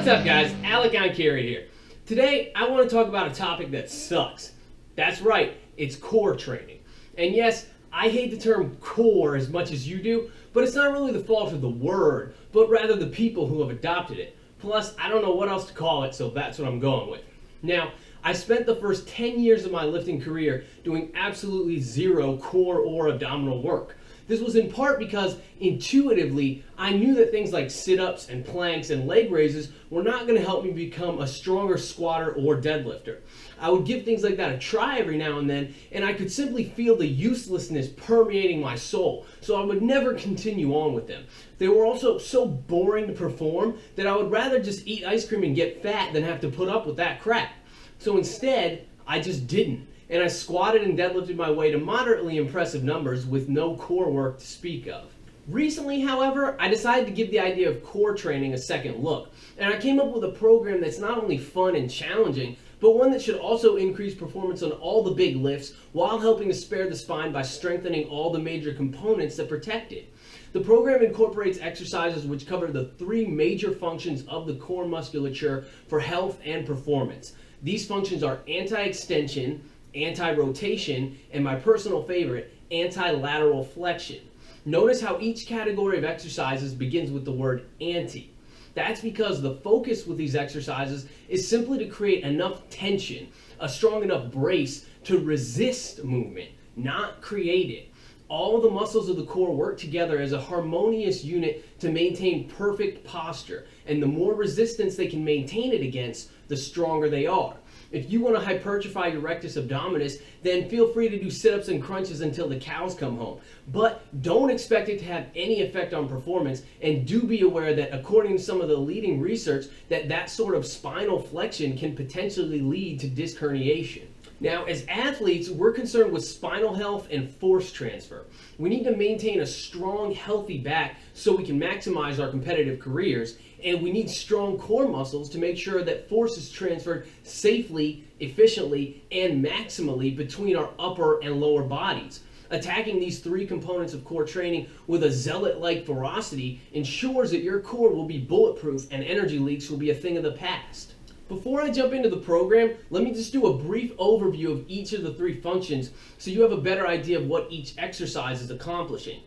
up, guys? Enkiri here. Today, I want to talk about a topic that sucks. That's right, it's core training. And yes, I hate the term core as much as you do, but it's not really the fault of the word, but rather the people who have adopted it. Plus, I don't know what else to call it, so that's what I'm going with. Now, I spent the first 10 years of my lifting career doing absolutely zero core or abdominal work. This was in part because intuitively, I knew that things like sit-ups and planks and leg raises were not going to help me become a stronger squatter or deadlifter. I would give things like that a try every now and then, and I could simply feel the uselessness permeating my soul, so I would never continue on with them. They were also so boring to perform that I would rather just eat ice cream and get fat than have to put up with that crap. So instead, I just didn't. And I squatted and deadlifted my way to moderately impressive numbers with no core work to speak of. Recently, however, I decided to give the idea of core training a second look, and I came up with a program that's not only fun and challenging, but one that should also increase performance on all the big lifts while helping to spare the spine by strengthening all the major components that protect it. The program incorporates exercises which cover the three major functions of the core musculature for health and performance. These functions are anti-extension, anti-rotation, and my personal favorite, anti-lateral flexion. Notice how each category of exercises begins with the word anti. That's because the focus with these exercises is simply to create enough tension, a strong enough brace to resist movement, not create it. All the muscles of the core work together as a harmonious unit to maintain perfect posture, and the more resistance they can maintain it against, the stronger they are. If you want to hypertrophy your rectus abdominis, then feel free to do sit-ups and crunches until the cows come home. But don't expect it to have any effect on performance, and do be aware that according to some of the leading research, that sort of spinal flexion can potentially lead to disc herniation. Now, as athletes, we're concerned with spinal health and force transfer. We need to maintain a strong, healthy back so we can maximize our competitive careers, and we need strong core muscles to make sure that force is transferred safely, efficiently, and maximally between our upper and lower bodies. Attacking these three components of core training with a zealot-like ferocity ensures that your core will be bulletproof and energy leaks will be a thing of the past. Before I jump into the program, let me just do a brief overview of each of the three functions so you have a better idea of what each exercise is accomplishing.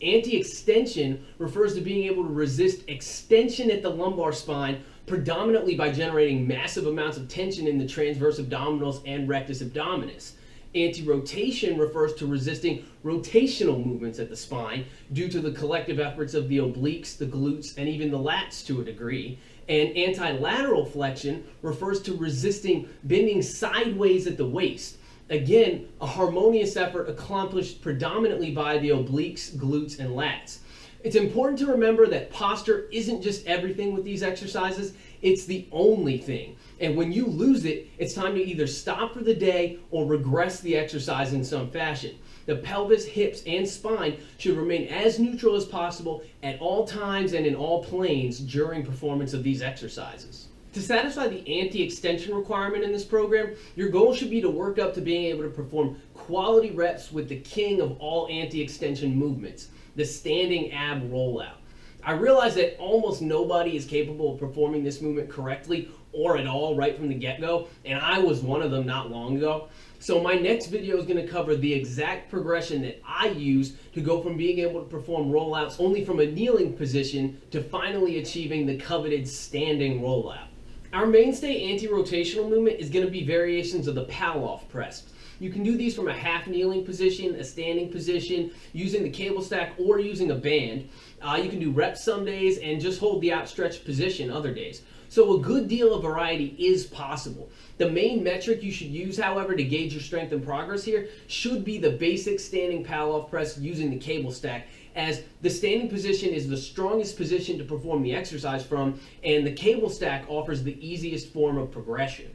Anti-extension refers to being able to resist extension at the lumbar spine predominantly by generating massive amounts of tension in the transverse abdominals and rectus abdominis. Anti-rotation refers to resisting rotational movements at the spine due to the collective efforts of the obliques, the glutes, and even the lats to a degree. And anti-lateral flexion refers to resisting bending sideways at the waist. Again, a harmonious effort accomplished predominantly by the obliques, glutes, and lats. It's important to remember that posture isn't just everything with these exercises, it's the only thing. And when you lose it, it's time to either stop for the day or regress the exercise in some fashion. The pelvis, hips, and spine should remain as neutral as possible at all times and in all planes during performance of these exercises. To satisfy the anti-extension requirement in this program, your goal should be to work up to being able to perform quality reps with the king of all anti-extension movements, the standing ab rollout. I realize that almost nobody is capable of performing this movement correctly or at all right from the get-go, and I was one of them not long ago. So my next video is going to cover the exact progression that I use to go from being able to perform rollouts only from a kneeling position to finally achieving the coveted standing rollout. Our mainstay anti-rotational movement is going to be variations of the Pallof Press. You can do these from a half kneeling position, a standing position, using the cable stack, or using a band. You can do reps some days and just hold the outstretched position other days. So a good deal of variety is possible. The main metric you should use, however, to gauge your strength and progress here should be the basic standing Pallof press using the cable stack, as the standing position is the strongest position to perform the exercise from, and the cable stack offers the easiest form of progression.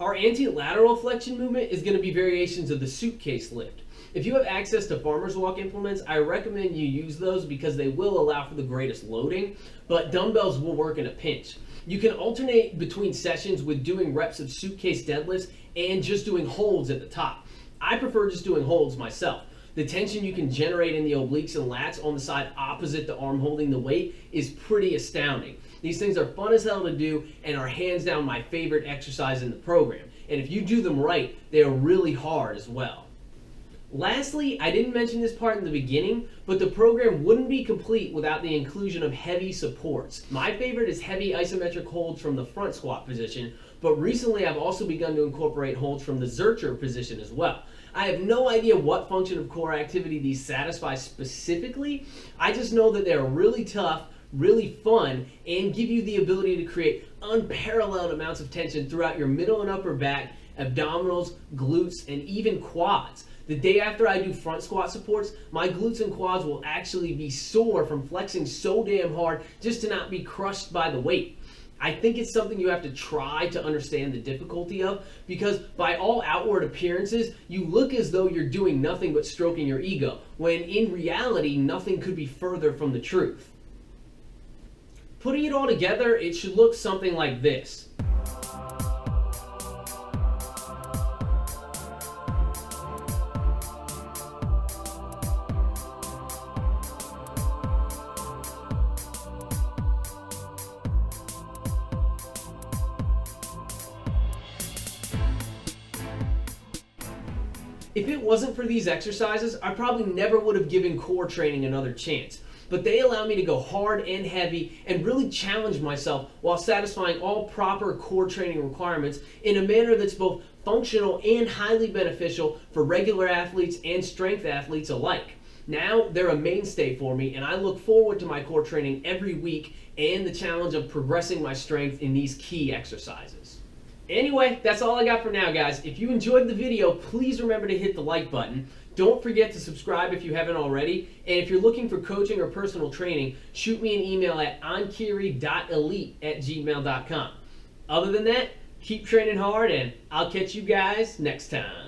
Our anti-lateral flexion movement is going to be variations of the Suitcase lift. If you have access to farmer's walk implements, I recommend you use those because they will allow for the greatest loading, but dumbbells will work in a pinch. You can alternate between sessions with doing reps of Suitcase deadlifts and just doing holds at the top. I prefer just doing holds myself. The tension you can generate in the obliques and lats on the side opposite the arm holding the weight is pretty astounding. These things are fun as hell to do and are hands down my favorite exercise in the program. And if you do them right, they are really hard as well. Lastly, I didn't mention this part in the beginning, but the program wouldn't be complete without the inclusion of heavy supports. My favorite is heavy isometric holds from the front squat position, but recently I've also begun to incorporate holds from the Zercher position as well. I have no idea what function of core activity these satisfy specifically. I just know that they're really tough, really fun, and give you the ability to create unparalleled amounts of tension throughout your middle and upper back, abdominals, glutes, and even quads. The day after I do front squat supports, my glutes and quads will actually be sore from flexing so damn hard just to not be crushed by the weight. I think it's something you have to try to understand the difficulty of, because by all outward appearances, you look as though you're doing nothing but stroking your ego, when in reality, nothing could be further from the truth. Putting it all together, it should look something like this. If it wasn't for these exercises, I probably never would have given core training another chance. But they allow me to go hard and heavy and really challenge myself while satisfying all proper core training requirements in a manner that's both functional and highly beneficial for regular athletes and strength athletes alike. Now they're a mainstay for me, and I look forward to my core training every week and the challenge of progressing my strength in these key exercises. Anyway, that's all I got for now, guys. If you enjoyed the video, please remember to hit the like button. Don't forget to subscribe if you haven't already. And if you're looking for coaching or personal training, shoot me an email at enkiri.elite@gmail.com. Other than that, keep training hard, and I'll catch you guys next time.